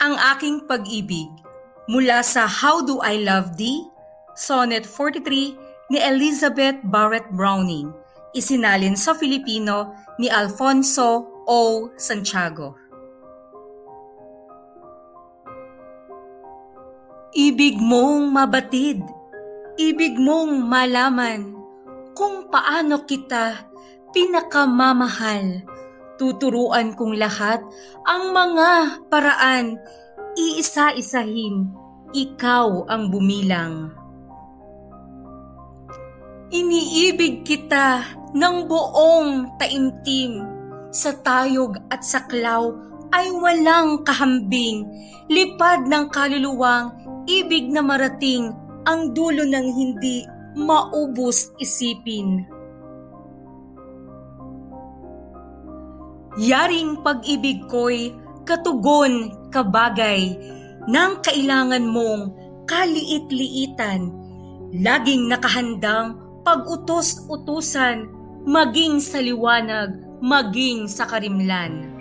Ang aking pag-ibig mula sa How Do I Love Thee, Sonnet 43 ni Elizabeth Barrett Browning, isinalin sa Filipino ni Alfonso O. Santiago. Ibig mong mabatid, ibig mong malaman kung paano kita pinakamamahal. Tuturuan kong lahat ang mga paraan, iisa-isahin, ikaw ang bumilang. Iniibig kita ng buong taimtim, sa tayog at saklaw ay walang kahambing, lipad ng kaluluwang ibig na marating, ang dulo ng hindi maubos isipin. Yaring pag-ibig ko'y katugon, kabagay, ng kailangan mong kaliit-liitan, laging nakahandang pag-utos-utusan, maging sa liwanag, maging sa karimlan.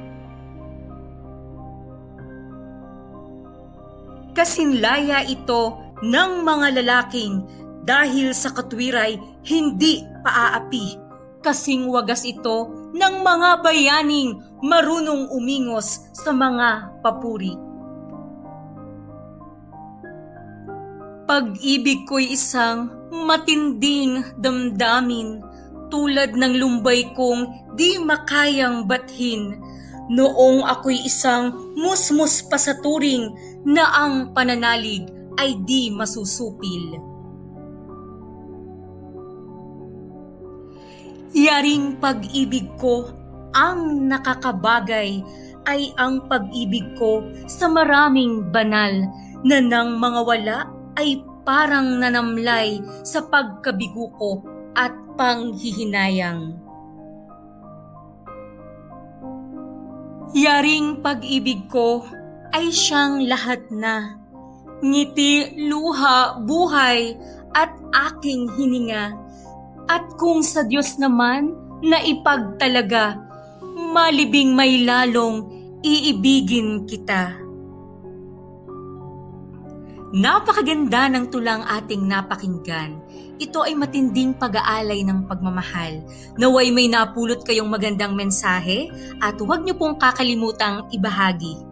Kasinlaya ito ng mga lalaking dahil sa katwiray hindi paaapi, kasing wagas ito ng mga bayaning marunong umingos sa mga papuri. Pag-ibig ko'y isang matinding damdamin, tulad ng lumbay kong di makayang bathin, noong ako'y isang musmus pa sa turing na ang pananalig ay di masusupil. Yaring pag-ibig ko ang nakakabagay ay ang pag-ibig ko sa maraming banal na nang mga wala ay parang nanamlay sa pagkabigo ko at panghihinayang. Yaring pag-ibig ko ay siyang lahat na, ngiti, luha, buhay at aking hininga. At kung sa Diyos naman na ipagtalaga, malibing may lalong iibigin kita. Napakaganda ng tulang ating napakinggan. Ito ay matinding pag-aalay ng pagmamahal. Naway may napulot kayong magandang mensahe at huwag niyo pong kakalimutang ibahagi.